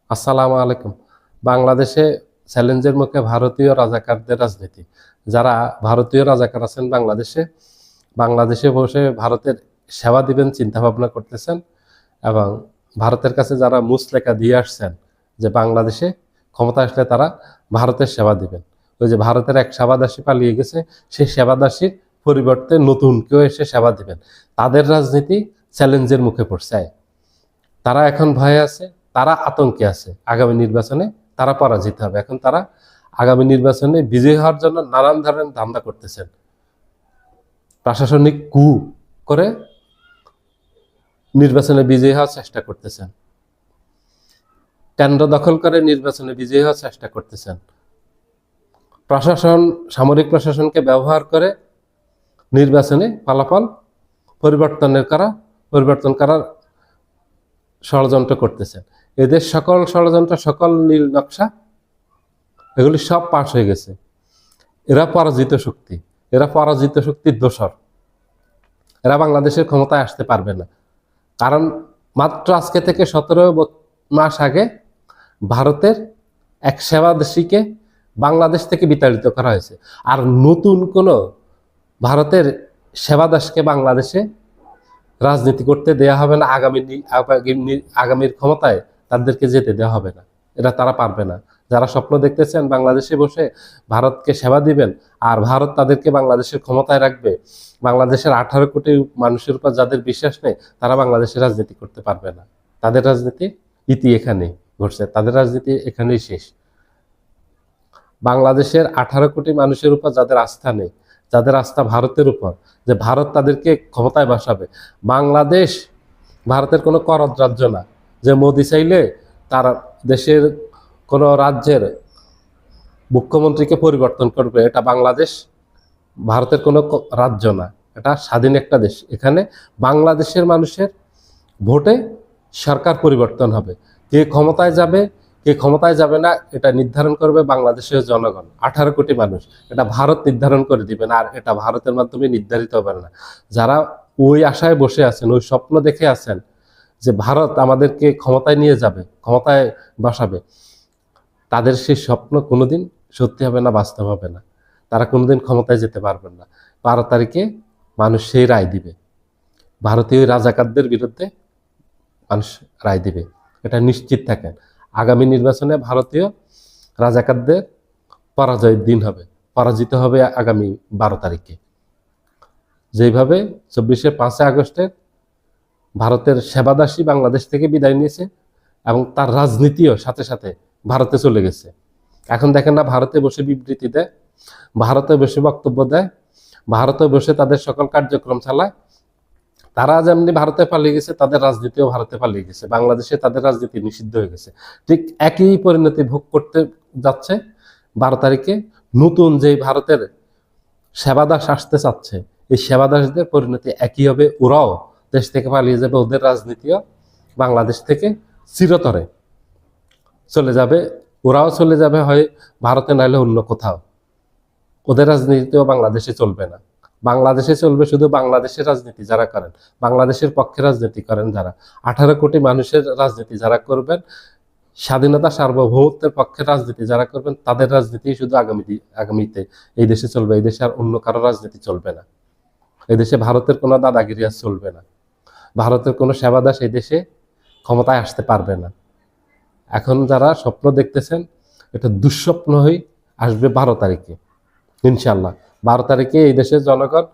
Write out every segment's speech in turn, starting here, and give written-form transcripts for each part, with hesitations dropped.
আসসালামু আলাইকুম। বাংলাদেশে চ্যালেঞ্জের মুখে ভারতীয় রাজাকারদের রাজনীতি। যারা ভারতীয় রাজাকার আছেন বাংলাদেশে বসে ভারতের সেবা দিবেন চিন্তা ভাবনা করতেছেন এবং ভারতের কাছে যারা মুচলেকা দিয়ে আসছেন যে বাংলাদেশে ক্ষমতা আসলে তারা ভারতের সেবা দিবেন। ওই যে ভারতের এক সেবাদাসী পালিয়ে গেছে, সেই সেবাদাসীর পরিবর্তে নতুন কেউ এসে সেবা দিবেন। তাদের রাজনীতি চ্যালেঞ্জের মুখে পড়ছে। তারা এখন ভয়ে আছে, তারা আতঙ্কে আছে। আগামী নির্বাচনে তারা পরাজিত হবে। এখন তারা আগামী নির্বাচনে বিজয়ী হওয়ার জন্য নানান ধরনের ধান্দা করতেছেন। প্রশাসনিক কু করে নির্বাচনে বিজয়ী হওয়ার চেষ্টা করতেছেন, কেন্দ্র দখল করে নির্বাচনে বিজয়ী হওয়ার চেষ্টা করতেছেন। সামরিক প্রশাসনকে ব্যবহার করে নির্বাচনে ফলাফল পরিবর্তন করার ষড়যন্ত্র করতেছেন। এদের সকল ষড়যন্ত্র, সকল নীল নকশা, এগুলি সব পাশ হয়ে গেছে। এরা পরাজিত শক্তির দোসর। এরা বাংলাদেশের ক্ষমতায় আসতে পারবে না। কারণ মাত্র আজকে থেকে 17 মাস আগে ভারতের এক সেবাদাসীকে বাংলাদেশ থেকে বিতাড়িত করা হয়েছে। আর নতুন কোনো ভারতের সেবাদাসকে বাংলাদেশে রাজনীতি করতে দেয়া হবে না। আগামীর ক্ষমতায় তাদেরকে যেতে দেওয়া হবে না। তারা পারবে না। যারা স্বপ্ন দেখতেছেন বাংলাদেশে বসে ভারতকে সেবা দিবেন আর ভারত তাদেরকে বাংলাদেশের ক্ষমতায় রাখবে, বাংলাদেশের 18 কোটি মানুষের উপর যাদের বিশ্বাস নেই, তারা বাংলাদেশে রাজনীতি করতে পারবে না। তাদের রাজনীতি ইতি এখানেই ঘটছে, তাদের রাজনীতি এখানেই শেষ। বাংলাদেশের 18 কোটি মানুষের উপর যাদের আস্থা নেই, যাদের আস্থা ভারতের উপর, যে ভারত তাদেরকে ক্ষমতায় বসাবে। বাংলাদেশ ভারতের কোনো করদ রাজ্য না যে মোদি চাইলে তার দেশের কোনো রাজ্যের মুখ্যমন্ত্রীকে পরিবর্তন করবে। এটা বাংলাদেশ ভারতের কোনো রাজ্য না, এটা স্বাধীন একটা দেশ। এখানে বাংলাদেশের মানুষের ভোটে সরকার পরিবর্তন হবে। কে ক্ষমতায় যাবে কে ক্ষমতায় যাবে না এটা নির্ধারণ করবে বাংলাদেশের জনগণ, 18 কোটি মানুষ। এটা ভারত নির্ধারণ করে দিবে না, আর এটা ভারতের মাধ্যমে নির্ধারিত হবে না। যারা ওই আশায় বসে আছেন, ওই স্বপ্ন দেখে আছেন যে ভারত আমাদেরকে ক্ষমতায় নিয়ে যাবে, ক্ষমতায় বসাবে, তাদের সেই স্বপ্ন কোনোদিন সত্যি হবে না, বাস্তব হবে না। তারা কোনোদিন ক্ষমতায় যেতে পারবেন না। 12 তারিখে মানুষ সেই রায় দিবে। ভারতীয় রাজাকারদের বিরুদ্ধে মানুষ রায় দিবে, এটা নিশ্চিত থাকেন। আগামী নির্বাচনে ভারতীয় রাজাকারদের পরাজয়ের দিন হবে, পরাজিত হবে আগামী 12 তারিখে। যেভাবে 5 আগস্টের ভারতের সেবাদাসী বাংলাদেশ থেকে বিদায় নিয়েছে এবং তার রাজনীতিও সাথে সাথে ভারতে চলে গেছে। এখন দেখেন না, ভারতে বসে বিবৃতি দেয়, ভারতে বসে বক্তব্য দেয়, ভারতে বসে তাদের সকল কার্যক্রম চালায়। তারা যেমনি ভারতে পালিয়ে গেছে, তাদের রাজনীতিও ভারতে পালিয়ে গেছে। বাংলাদেশে তাদের রাজনীতি নিষিদ্ধ হয়ে গেছে। ঠিক একই পরিণতি ভোগ করতে যাচ্ছে 12 তারিখে নতুন যে ভারতের সেবাদাস আসতে চাচ্ছে, এই সেবাদাসদের পরিণতি একই হবে। ওরাও দেশ থেকে পালিয়ে যাবে, ওদের রাজনীতিও বাংলাদেশ থেকে চিরতরে চলে যাবে। ওরাও চলে যাবে হয় ভারতে, নাইলে অন্য কোথাও। ওদের রাজনীতিও বাংলাদেশে চলবে না। বাংলাদেশে চলবে শুধু বাংলাদেশের রাজনীতি যারা করেন, বাংলাদেশের পক্ষে রাজনীতি করেন যারা, 18 কোটি মানুষের রাজনীতি যারা করবেন, স্বাধীনতা সার্বভৌমত্বের পক্ষে রাজনীতি যারা করবেন, তাদের রাজনীতি শুধু আগামীতে এই দেশে চলবে। এই দেশে আর অন্য কারো রাজনীতি চলবে না। এই দেশে ভারতের কোনো দাদাগিরি আর চলবে না। ভারতের কোনো সেবাদাস এই দেশে ক্ষমতায় আসতে পারবে না। এখন যারা স্বপ্ন দেখতেছেন, এটা দুঃস্বপ্ন হয়ে আসবে 12 তারিখে ইনশাল্লাহ। 12 তারিখে এই দেশের জনগণ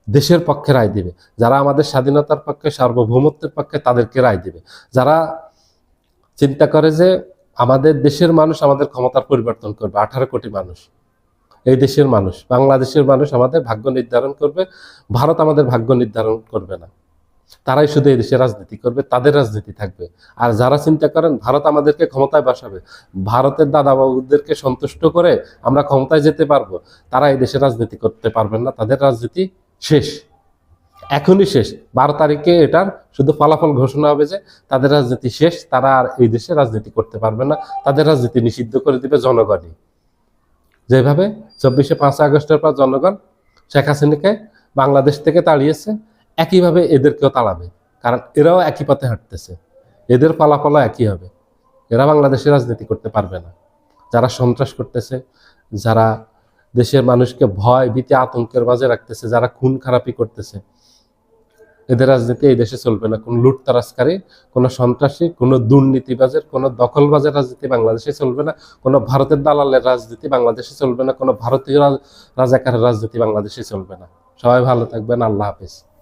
দেশের পক্ষে রায় দিবে। যারা আমাদের স্বাধীনতার পক্ষে, সার্বভৌমত্বের পক্ষে, তাদেরকে রায় দিবে। যারা চিন্তা করে যে আমাদের দেশের মানুষ আমাদের ক্ষমতার পরিবর্তন করবে, 18 কোটি মানুষ, এই দেশের মানুষ, বাংলাদেশের মানুষ আমাদের ভাগ্য নির্ধারণ করবে, ভারত আমাদের ভাগ্য নির্ধারণ করবে না। তারাই শুধু এই দেশে রাজনীতি করবে, তাদের রাজনীতি থাকবে। আর যারা চিন্তা করেন ভারত আমাদেরকে ক্ষমতায় বসাবে, ভারতের দাদাবাবুদেরকে সন্তুষ্ট করে আমরা ক্ষমতায় যেতে পারবো, তারা এই দেশে রাজনীতি করতে পারবেন না। তাদের রাজনীতি শেষ, এখনই শেষ। 12 তারিখে এটার শুধু ফলাফল ঘোষণা হবে যে তাদের রাজনীতি শেষ, তারা আর এই দেশে রাজনীতি করতে পারবে না। তাদের রাজনীতি নিষিদ্ধ করে দিবে জনগণই। যেভাবে 5 আগস্টের পর জনগণ শেখ হাসিনাকে বাংলাদেশ থেকে তাড়িয়েছে, একইভাবে এদেরকেও তাড়াবে। কারণ এরাও একই পথে হাঁটতেছে, এদের ফলাফলও একই হবে। এরা বাংলাদেশে রাজনীতি করতে পারবে না। যারা সন্ত্রাস করতেছে, যারা দেশের মানুষকে ভয় ভীতি আতঙ্কের মাঝে রাখতেছে, যারা খুন খারাপি করতেছে, এদের রাজনীতি এই দেশে চলবে না। কোনো লুটতরাজকারী, কোনো সন্ত্রাসী, কোনো দুর্নীতিবাজের, কোনো দখলবাজের রাজনীতি বাংলাদেশে চলবে না। কোনো ভারতের দালালের রাজনীতি বাংলাদেশে চলবে না। কোনো ভারতীয় রাজাকারের রাজনীতি বাংলাদেশে চলবে না। সবাই ভালো থাকবেন। আল্লাহ হাফেজ।